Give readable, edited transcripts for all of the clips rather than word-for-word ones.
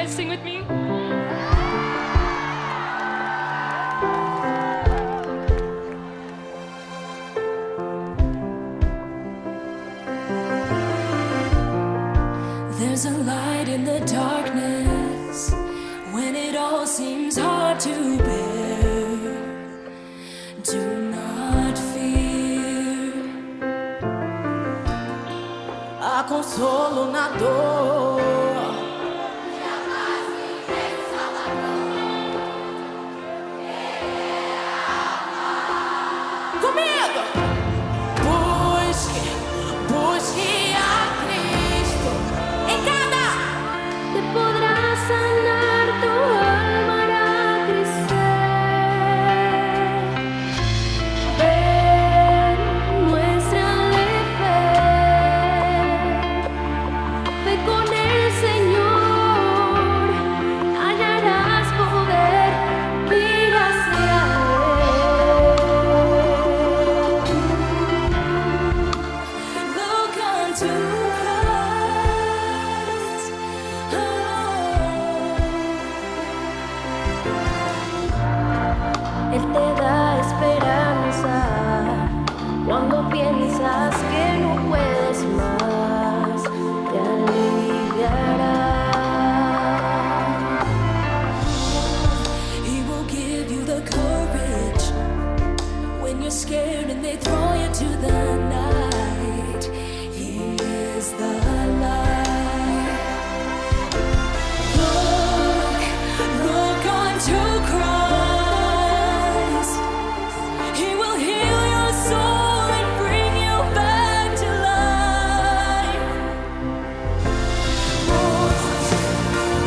guys sing with me? There's a light in the darkness when it all seems hard to bear. Do not fear. Há consolo na dor. Comigo! Busque a Cristo em cada. Te podrá sanar, tu alma hará crecer. Ven, muéstrale fe. Ve con el Señor, hallarás poder, mira hacia Él. Look unto Christ. Él te da esperanza cuando piensas que no puedes más, te aliviará. He will give you the courage when you're scared and they throw you to the night. He is the light. Look unto Christ. He will heal your soul and bring you back to life.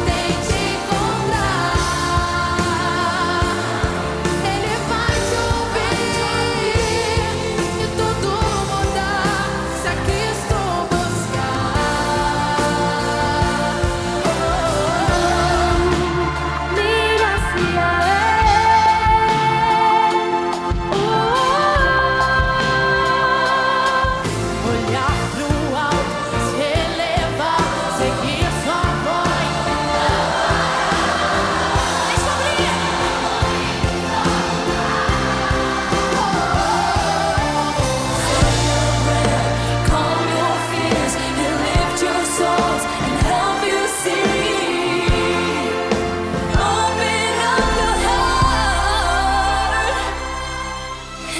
Tente encontrar. Ele vai te ouvir e tudo mudar se a Cristo buscar. Mira hacia olhar pro alto, se elevar, seguir sua voz. Descobrir. Calm your fears and lift your souls and help you see. Open up your heart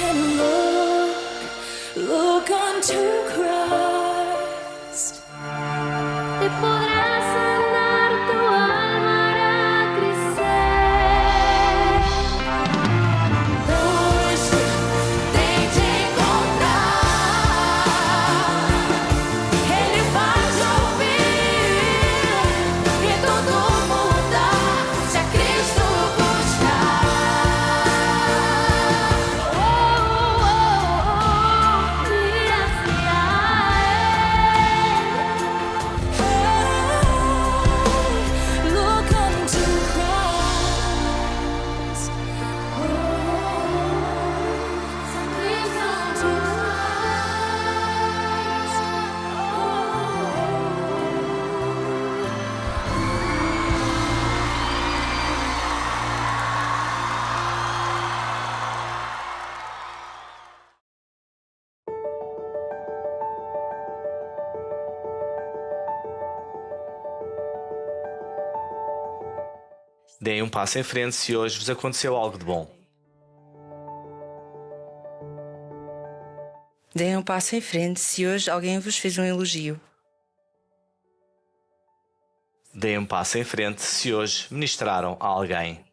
and look unto Christ. Te podrá sanar, tu alma hará crecer. Tente encontrar. Ele vai te ouvir e tudo mudar se a Cristo buscar. Mira hacia Él. Look unto Christ. Look unto Deem um passo em frente se hoje vos aconteceu algo de bom. Deem um passo em frente se hoje alguém vos fez um elogio. Deem um passo em frente se hoje ministraram a alguém.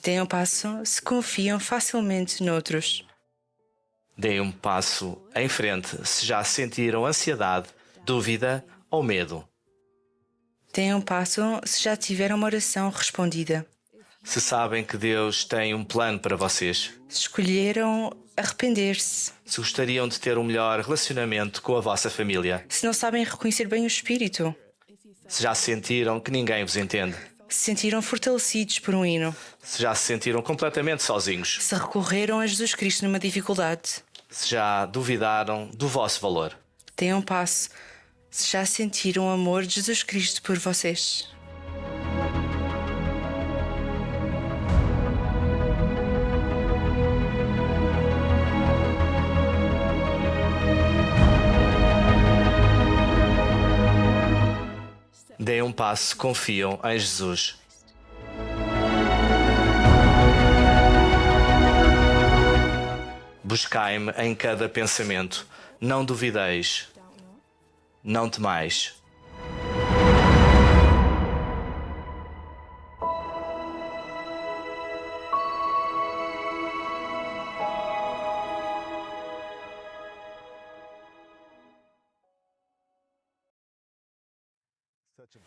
Deem um passo se confiam facilmente noutros. Deem um passo em frente se já sentiram ansiedade, dúvida ou medo. Deem um passo se já tiveram uma oração respondida. Se sabem que Deus tem um plano para vocês. Se escolheram arrepender-se. Se gostariam de ter um melhor relacionamento com a vossa família. Se não sabem reconhecer bem o Espírito. Se já sentiram que ninguém vos entende. Se sentiram fortalecidos por um hino. Se já se sentiram completamente sozinhos. Se recorreram a Jesus Cristo numa dificuldade. Se já duvidaram do vosso valor. Deem um passo se já sentiram o amor de Jesus Cristo por vocês. Deem um passo, confiam em Jesus. Buscai-me em cada pensamento. Não duvideis. Não temais.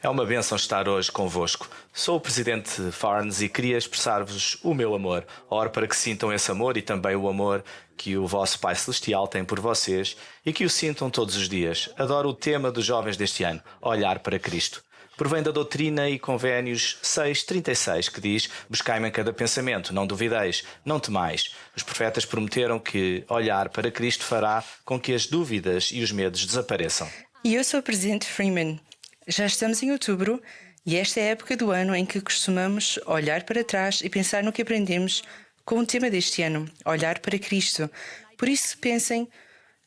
É uma bênção estar hoje convosco. Sou o Presidente Farnes e queria expressar-vos o meu amor. Oro para que sintam esse amor e também o amor que o vosso Pai Celestial tem por vocês e que o sintam todos os dias. Adoro o tema dos jovens deste ano, olhar para Cristo. Provém da doutrina e convénios 6:36, que diz: buscai-me em cada pensamento, não duvideis, não temais. Os profetas prometeram que olhar para Cristo fará com que as dúvidas e os medos desapareçam. E eu sou o Presidente Freeman. Já estamos em outubro e esta é a época do ano em que costumamos olhar para trás e pensar no que aprendemos com o tema deste ano, olhar para Cristo. Por isso pensem,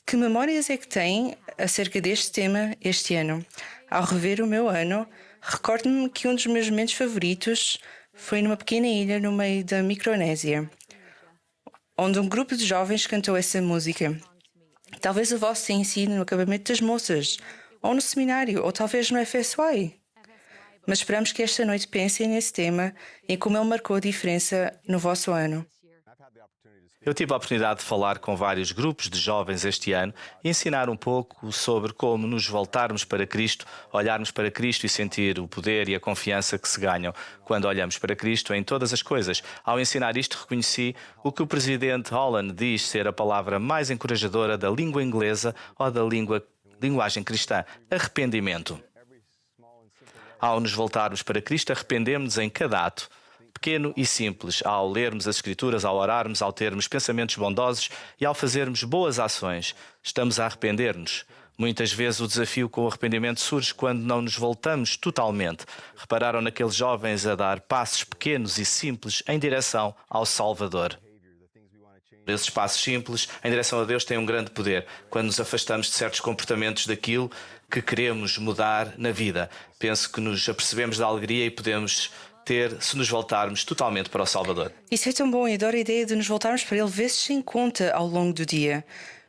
que memórias é que têm acerca deste tema este ano? Ao rever o meu ano, recordo-me que um dos meus momentos favoritos foi numa pequena ilha no meio da Micronésia, onde um grupo de jovens cantou essa música. Talvez o vosso tenha sido no acampamento das moças, ou no seminário, ou talvez no FSY. Mas esperamos que esta noite pensem nesse tema e como ele marcou a diferença no vosso ano. Eu tive a oportunidade de falar com vários grupos de jovens este ano e ensinar um pouco sobre como nos voltarmos para Cristo, olharmos para Cristo e sentir o poder e a confiança que se ganham quando olhamos para Cristo em todas as coisas. Ao ensinar isto, reconheci o que o presidente Holland diz ser a palavra mais encorajadora da língua inglesa ou da linguagem cristã: arrependimento. Ao nos voltarmos para Cristo, arrependemos-nos em cada ato, pequeno e simples, ao lermos as Escrituras, ao orarmos, ao termos pensamentos bondosos e ao fazermos boas ações. Estamos a arrepender-nos. Muitas vezes o desafio com o arrependimento surge quando não nos voltamos totalmente. Repararam naqueles jovens a dar passos pequenos e simples em direção ao Salvador. Esses passos simples em direção a Deus têm um grande poder quando nos afastamos de certos comportamentos daquilo que queremos mudar na vida. Penso que nos apercebemos da alegria e podemos ter se nos voltarmos totalmente para o Salvador. Isso é tão bom e adoro a ideia de nos voltarmos para Ele vezes sem conta ao longo do dia.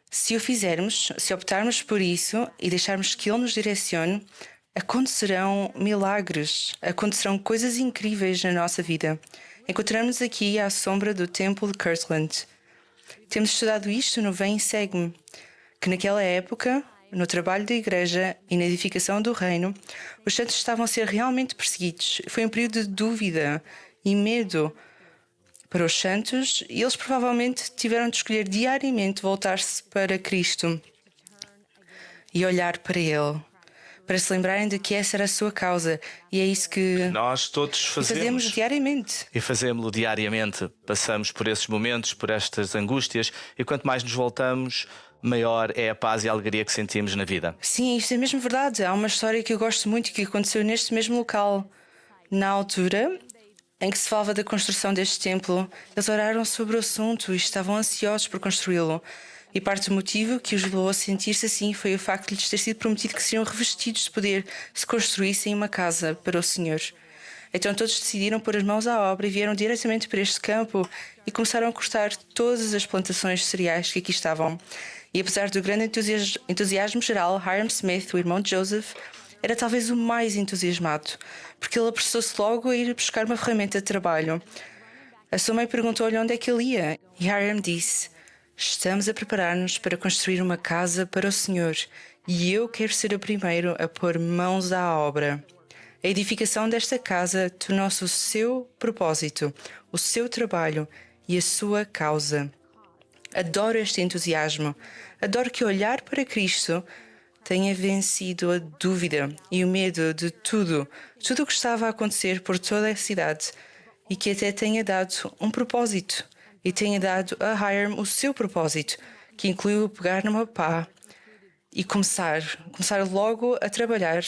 Se o fizermos, se optarmos por isso e deixarmos que Ele nos direcione, acontecerão milagres, acontecerão coisas incríveis na nossa vida. Encontramos-nos aqui à sombra do Templo de Kirtland. Temos estudado isto no Vem e Segue-me, que naquela época, no trabalho da igreja e na edificação do reino, os santos estavam a ser realmente perseguidos. Foi um período de dúvida e medo para os santos e eles provavelmente tiveram de escolher diariamente voltar-se para Cristo e olhar para Ele, para se lembrarem de que essa era a sua causa. E é isso que nós todos fazemos diariamente. E fazemos-lo diariamente. Passamos por esses momentos, por estas angústias, e quanto mais nos voltamos, maior é a paz e a alegria que sentimos na vida. Sim, isto é mesmo verdade. Há uma história que eu gosto muito que aconteceu neste mesmo local. Na altura em que se falava da construção deste templo, eles oraram sobre o assunto e estavam ansiosos por construí-lo. E parte do motivo que os levou a sentir-se assim foi o facto de lhes ter sido prometido que seriam revestidos de poder se construíssem uma casa para o Senhor. Então todos decidiram pôr as mãos à obra e vieram diretamente para este campo e começaram a cortar todas as plantações de cereais que aqui estavam. E apesar do grande entusiasmo geral, Hiram Smith, o irmão de Joseph, era talvez o mais entusiasmado, porque ele apressou-se logo a ir buscar uma ferramenta de trabalho. A sua mãe perguntou-lhe onde é que ele ia, e Hiram disse: estamos a preparar-nos para construir uma casa para o Senhor, e eu quero ser o primeiro a pôr mãos à obra. A edificação desta casa tornou-se o seu propósito, o seu trabalho e a sua causa. Adoro este entusiasmo. Adoro que olhar para Cristo tenha vencido a dúvida e o medo de tudo o que estava a acontecer por toda a cidade, e que até tenha dado um propósito e tenha dado a Hiram o seu propósito, que incluiu pegar numa pá e começar logo a trabalhar.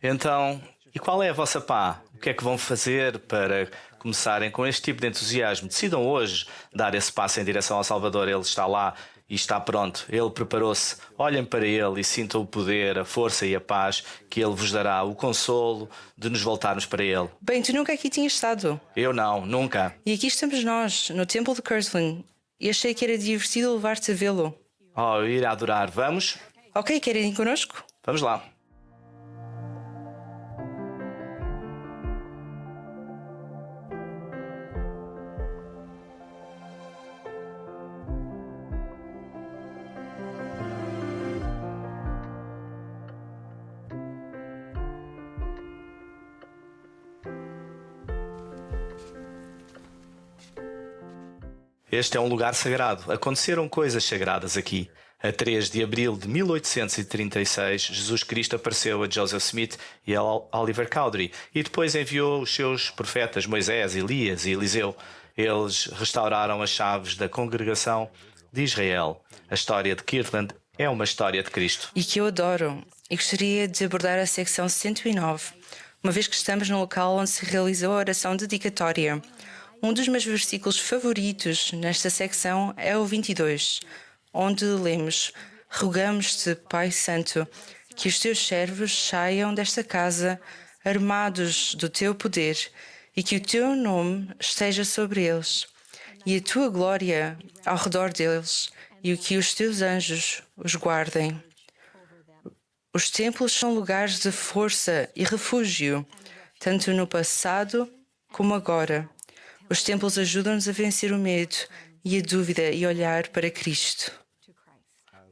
Então, e qual é a vossa pá? O que é que vão fazer para começarem com este tipo de entusiasmo? Decidam hoje dar esse passo em direção ao Salvador. Ele está lá e está pronto. Ele preparou-se. Olhem para Ele e sintam o poder, a força e a paz que Ele vos dará, o consolo de nos voltarmos para Ele. Bem, tu nunca aqui tinhas estado. Eu não, nunca. E aqui estamos nós, no Templo de Kirtland. E achei que era divertido levar-te a vê-lo. Oh, eu irei adorar. Vamos? Ok, querem ir connosco? Vamos lá. Este é um lugar sagrado. Aconteceram coisas sagradas aqui. A 3 de abril de 1836, Jesus Cristo apareceu a Joseph Smith e a Oliver Cowdery e depois enviou os seus profetas Moisés, Elias e Eliseu. Eles restauraram as chaves da congregação de Israel. A história de Kirtland é uma história de Cristo. E que eu adoro. E gostaria de abordar a secção 109, uma vez que estamos no local onde se realizou a oração dedicatória. Um dos meus versículos favoritos nesta secção é o 22, onde lemos: Rogamos-te, Pai Santo, que os teus servos saiam desta casa armados do teu poder e que o teu nome esteja sobre eles e a tua glória ao redor deles e que os teus anjos os guardem. Os templos são lugares de força e refúgio, tanto no passado como agora. Os templos ajudam-nos a vencer o medo e a dúvida e olhar para Cristo.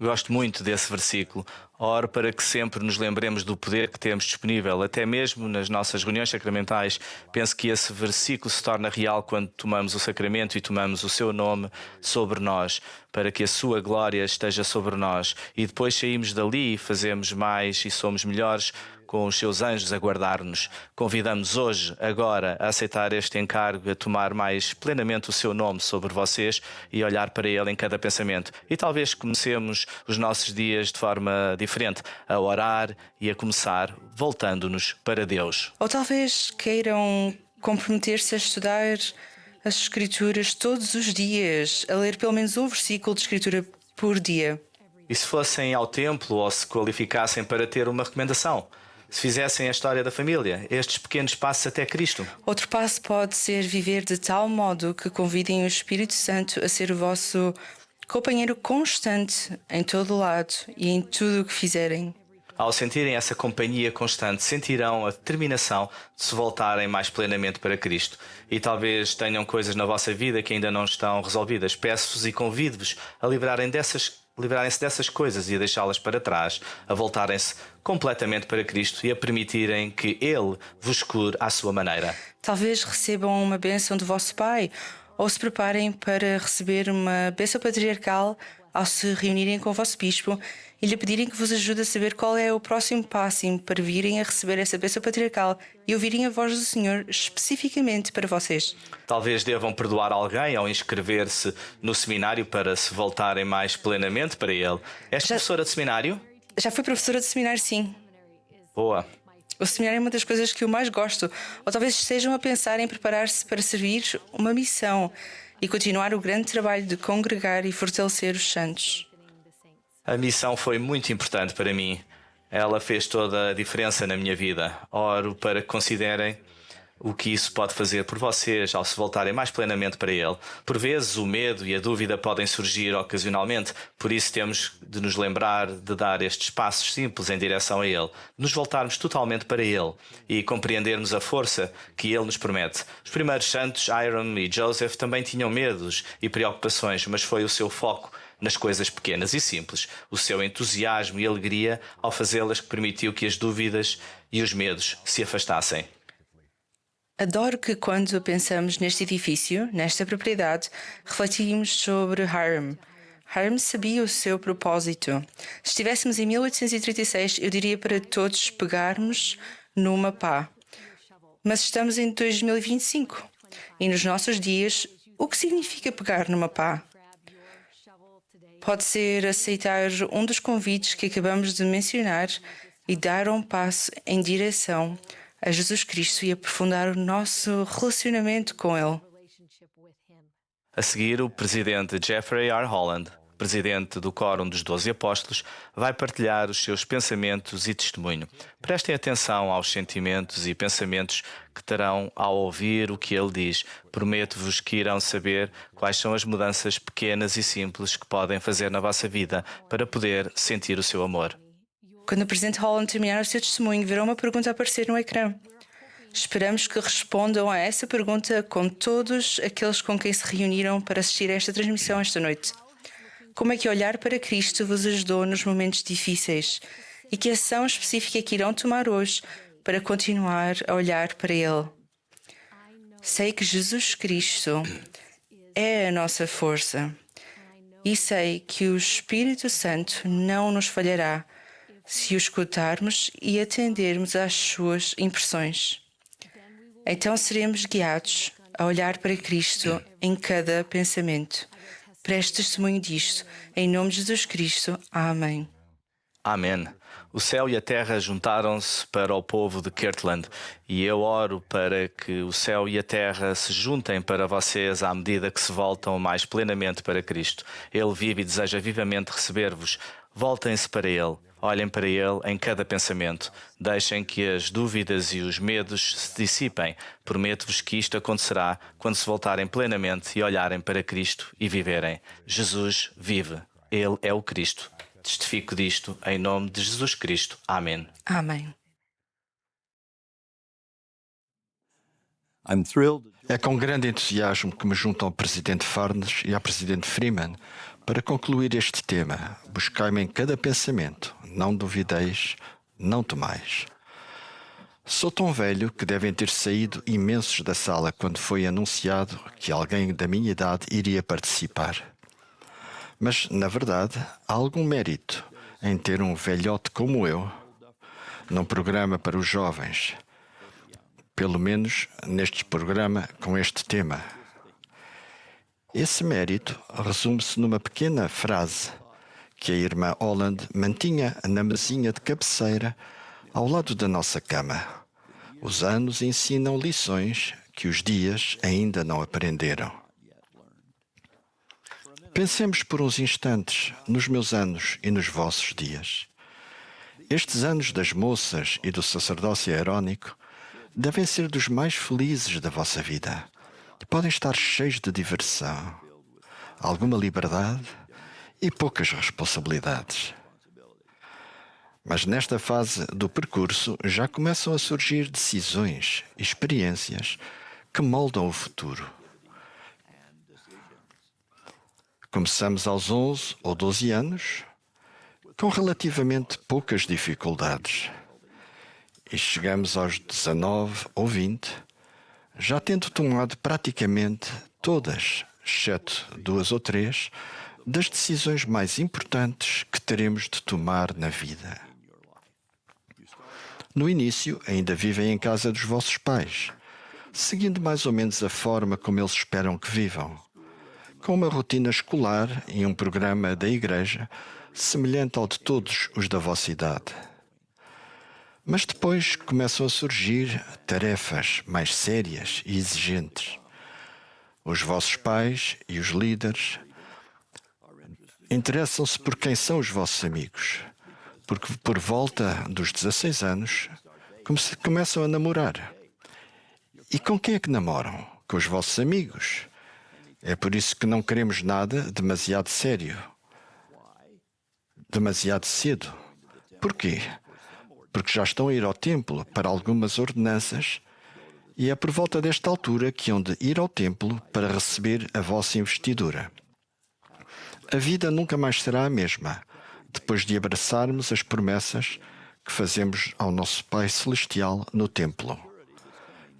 Gosto muito desse versículo. Oro para que sempre nos lembremos do poder que temos disponível, até mesmo nas nossas reuniões sacramentais. Penso que esse versículo se torna real quando tomamos o sacramento e tomamos o seu nome sobre nós, para que a sua glória esteja sobre nós. E depois saímos dali e fazemos mais e somos melhores com os seus anjos a guardar-nos. Convidamos hoje, agora, a aceitar este encargo, a tomar mais plenamente o seu nome sobre vocês e olhar para ele em cada pensamento. E talvez comecemos os nossos dias de forma diferente, a orar e a começar voltando-nos para Deus. Ou talvez queiram comprometer-se a estudar as Escrituras todos os dias, a ler pelo menos um versículo de Escritura por dia. E se fossem ao templo ou se qualificassem para ter uma recomendação? Se fizessem a história da família, estes pequenos passos até Cristo. Outro passo pode ser viver de tal modo que convidem o Espírito Santo a ser o vosso companheiro constante em todo o lado e em tudo o que fizerem. Ao sentirem essa companhia constante, sentirão a determinação de se voltarem mais plenamente para Cristo. E talvez tenham coisas na vossa vida que ainda não estão resolvidas. Peço-vos e convido-vos a livrarem-se dessas coisas e a deixá-las para trás, a voltarem-se completamente para Cristo e a permitirem que Ele vos cure à sua maneira. Talvez recebam uma bênção do vosso Pai ou se preparem para receber uma bênção patriarcal ao se reunirem com o vosso bispo e lhe pedirem que vos ajude a saber qual é o próximo passo para virem a receber essa bênção patriarcal e ouvirem a voz do Senhor especificamente para vocês. Talvez devam perdoar alguém ao inscrever-se no seminário para se voltarem mais plenamente para Ele. És professora de seminário? Já fui professora de seminário, sim. Boa. O seminário é uma das coisas que eu mais gosto. Ou talvez estejam a pensar em preparar-se para servir uma missão e continuar o grande trabalho de congregar e fortalecer os santos. A missão foi muito importante para mim. Ela fez toda a diferença na minha vida. Oro para que considerem o que isso pode fazer por vocês ao se voltarem mais plenamente para Ele. Por vezes o medo e a dúvida podem surgir ocasionalmente, por isso temos de nos lembrar de dar estes passos simples em direção a Ele, de nos voltarmos totalmente para Ele e compreendermos a força que Ele nos promete. Os primeiros santos, Hiram e Joseph, também tinham medos e preocupações, mas foi o seu foco nas coisas pequenas e simples, o seu entusiasmo e alegria ao fazê-las que permitiu que as dúvidas e os medos se afastassem. Adoro que quando pensamos neste edifício, nesta propriedade, refletimos sobre Hiram. Hiram sabia o seu propósito. Se estivéssemos em 1836, eu diria para todos pegarmos numa pá. Mas estamos em 2025 e nos nossos dias, o que significa pegar numa pá? pode ser aceitar um dos convites que acabamos de mencionar e dar um passo em direção a Jesus Cristo e aprofundar o nosso relacionamento com Ele. A seguir, o presidente Jeffrey R. Holland, presidente do Quórum dos 12 Apóstolos, vai partilhar os seus pensamentos e testemunho. Prestem atenção aos sentimentos e pensamentos que terão ao ouvir o que ele diz. Prometo-vos que irão saber quais são as mudanças pequenas e simples que podem fazer na vossa vida para poder sentir o seu amor. Quando o presidente Holland terminar o seu testemunho, verá uma pergunta aparecer no ecrã. Esperamos que respondam a essa pergunta com todos aqueles com quem se reuniram para assistir a esta transmissão esta noite. Como é que olhar para Cristo vos ajudou nos momentos difíceis? E que ação específica que irão tomar hoje para continuar a olhar para Ele? Sei que Jesus Cristo é a nossa força. E sei que o Espírito Santo não nos falhará se o escutarmos e atendermos às suas impressões. Então seremos guiados a olhar para Cristo em cada pensamento. Preste testemunho disto. Em nome de Jesus Cristo. Amém. Amém. O céu e a terra juntaram-se para o povo de Kirtland e eu oro para que o céu e a terra se juntem para vocês à medida que se voltam mais plenamente para Cristo. Ele vive e deseja vivamente receber-vos. Voltem-se para Ele. Olhem para Ele em cada pensamento. Deixem que as dúvidas e os medos se dissipem. Prometo-vos que isto acontecerá quando se voltarem plenamente e olharem para Cristo e viverem. Jesus vive. Ele é o Cristo. Testifico disto em nome de Jesus Cristo. Amém. Amém. É com grande entusiasmo que me junto ao Presidente Farnes e à Presidente Freeman para concluir este tema. Buscai-me em cada pensamento, não duvideis, não temais. Sou tão velho que devem ter saído imensos da sala quando foi anunciado que alguém da minha idade iria participar. Mas, na verdade, há algum mérito em ter um velhote como eu num programa para os jovens, pelo menos neste programa com este tema. Esse mérito resume-se numa pequena frase que a irmã Holland mantinha na mesinha de cabeceira ao lado da nossa cama. Os anos ensinam lições que os dias ainda não aprenderam. Pensemos por uns instantes nos meus anos e nos vossos dias. Estes anos das moças e do sacerdócio aerónico devem ser dos mais felizes da vossa vida. Podem estar cheios de diversão, alguma liberdade e poucas responsabilidades. Mas nesta fase do percurso já começam a surgir decisões e experiências que moldam o futuro. Começamos aos 11 ou 12 anos, com relativamente poucas dificuldades, e chegamos aos 19 ou 20, já tendo tomado praticamente todas, exceto 2 ou 3, das decisões mais importantes que teremos de tomar na vida. No início, ainda vivem em casa dos vossos pais, seguindo mais ou menos a forma como eles esperam que vivam, com uma rotina escolar e um programa da igreja semelhante ao de todos os da vossa idade. Mas depois começam a surgir tarefas mais sérias e exigentes. Os vossos pais e os líderes interessam-se por quem são os vossos amigos, porque por volta dos 16 anos começam a namorar. E com quem é que namoram? Com os vossos amigos. É por isso que não queremos nada demasiado sério, demasiado cedo. Porquê? Porque já estão a ir ao templo para algumas ordenanças e é por volta desta altura que hão de ir ao templo para receber a vossa investidura. A vida nunca mais será a mesma depois de abraçarmos as promessas que fazemos ao nosso Pai Celestial no templo.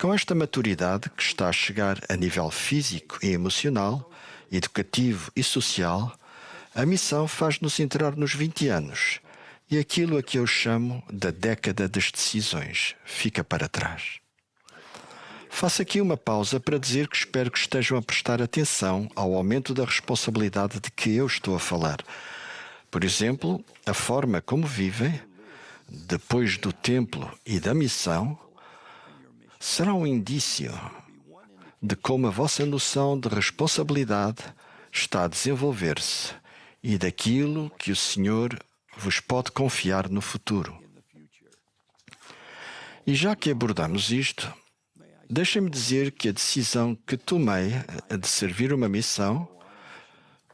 Com esta maturidade que está a chegar a nível físico e emocional, educativo e social, a missão faz-nos entrar nos 20 anos e aquilo a que eu chamo da década das decisões fica para trás. Faço aqui uma pausa para dizer que espero que estejam a prestar atenção ao aumento da responsabilidade de que eu estou a falar. Por exemplo, a forma como vivem, depois do templo e da missão, será um indício de como a vossa noção de responsabilidade está a desenvolver-se e daquilo que o Senhor vos pode confiar no futuro. E já que abordamos isto, deixem-me dizer que a decisão que tomei de servir uma missão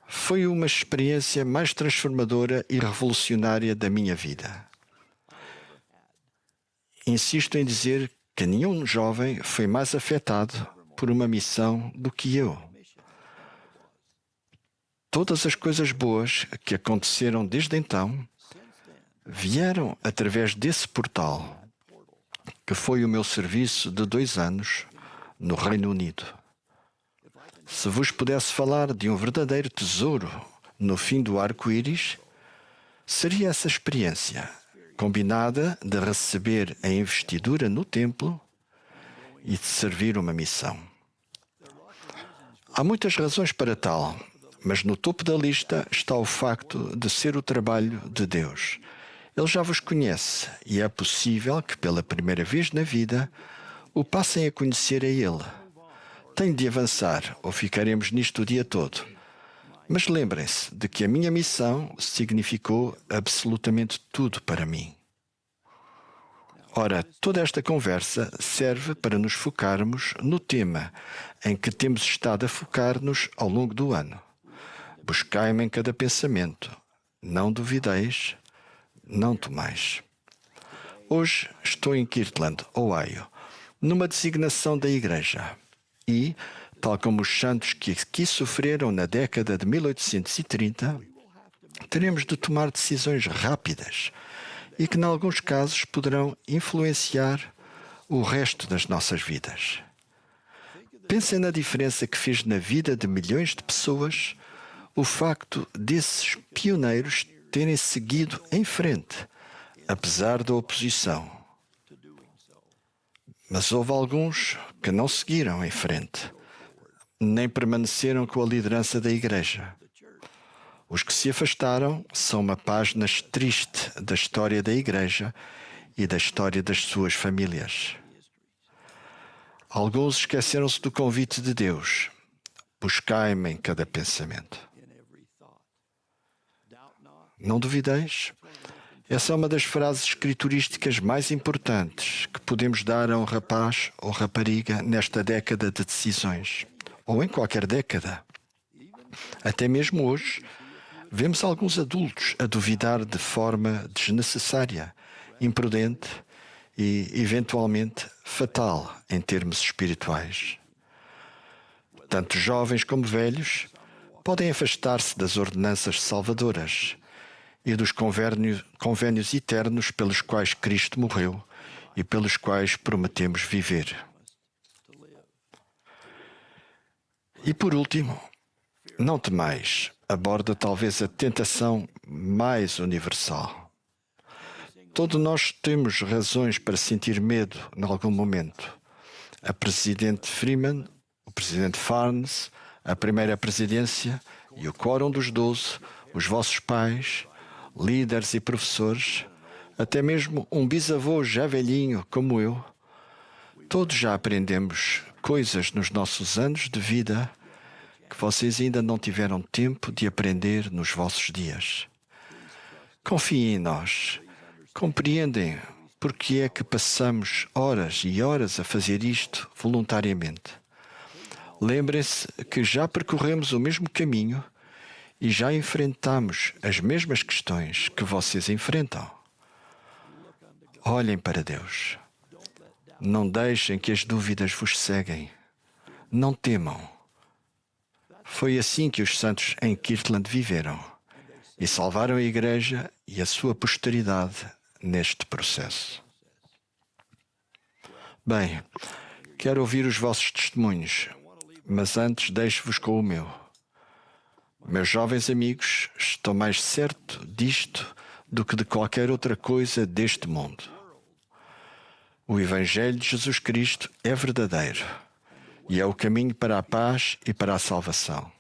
foi uma experiência mais transformadora e revolucionária da minha vida. Insisto em dizer que nenhum jovem foi mais afetado por uma missão do que eu. Todas as coisas boas que aconteceram desde então vieram através desse portal, que foi o meu serviço de 2 anos no Reino Unido. Se vos pudesse falar de um verdadeiro tesouro no fim do arco-íris, seria essa experiência, combinada de receber a investidura no templo e de servir uma missão. Há muitas razões para tal, mas no topo da lista está o facto de ser o trabalho de Deus. Ele já vos conhece e é possível que pela primeira vez na vida o passem a conhecer a Ele. Tenho de avançar ou ficaremos nisto o dia todo. Mas lembrem-se de que a minha missão significou absolutamente tudo para mim. Ora, toda esta conversa serve para nos focarmos no tema em que temos estado a focar-nos ao longo do ano. Buscai-me em cada pensamento. Não duvideis, não tomais. Hoje estou em Kirtland, Ohio, numa designação da Igreja. E, tal como os santos que aqui sofreram na década de 1830, teremos de tomar decisões rápidas e que, em alguns casos, poderão influenciar o resto das nossas vidas. Pensem na diferença que fez na vida de milhões de pessoas o facto desses pioneiros terem seguido em frente, apesar da oposição. Mas houve alguns que não seguiram em frente, nem permaneceram com a liderança da Igreja. Os que se afastaram são uma página triste da história da Igreja e da história das suas famílias. Alguns esqueceram-se do convite de Deus. Buscai-me em cada pensamento. Não duvideis? Essa é uma das frases escriturísticas mais importantes que podemos dar a um rapaz ou rapariga nesta década de decisões, ou em qualquer década. Até mesmo hoje, vemos alguns adultos a duvidar de forma desnecessária, imprudente e, eventualmente, fatal em termos espirituais. Tanto jovens como velhos podem afastar-se das ordenanças salvadoras e dos convénios eternos pelos quais Cristo morreu e pelos quais prometemos viver. E por último, não temais, aborda talvez a tentação mais universal. Todos nós temos razões para sentir medo em algum momento. A Presidente Freeman, o Presidente Farnes, a Primeira Presidência e o Quórum dos 12, os vossos pais, líderes e professores, até mesmo um bisavô já velhinho como eu, todos já aprendemos coisas nos nossos anos de vida que vocês ainda não tiveram tempo de aprender nos vossos dias. Confiem em nós. Compreendem porque é que passamos horas e horas a fazer isto voluntariamente. Lembrem-se que já percorremos o mesmo caminho e já enfrentamos as mesmas questões que vocês enfrentam. Olhem para Deus. Não deixem que as dúvidas vos ceguem. Não temam. Foi assim que os santos em Kirtland viveram e salvaram a Igreja e a sua posteridade neste processo. Bem, quero ouvir os vossos testemunhos, mas antes deixo-vos com o meu. Meus jovens amigos, estou mais certo disto do que de qualquer outra coisa deste mundo. O Evangelho de Jesus Cristo é verdadeiro e é o caminho para a paz e para a salvação.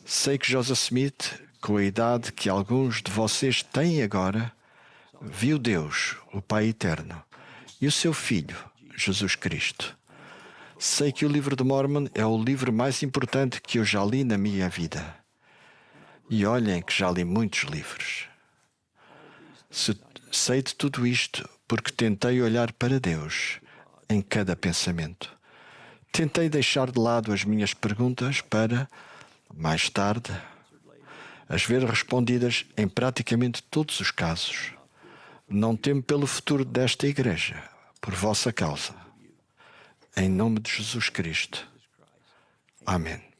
Sei que Joseph Smith, com a idade que alguns de vocês têm agora, viu Deus, o Pai Eterno, e o seu Filho, Jesus Cristo. Sei que o livro de Mormon é o livro mais importante que eu já li na minha vida. E olhem que já li muitos livros. Sei de tudo isto porque tentei olhar para Deus em cada pensamento. Tentei deixar de lado as minhas perguntas para, mais tarde, as ver respondidas em praticamente todos os casos. Não temo pelo futuro desta igreja, por vossa causa. Em nome de Jesus Cristo. Amém.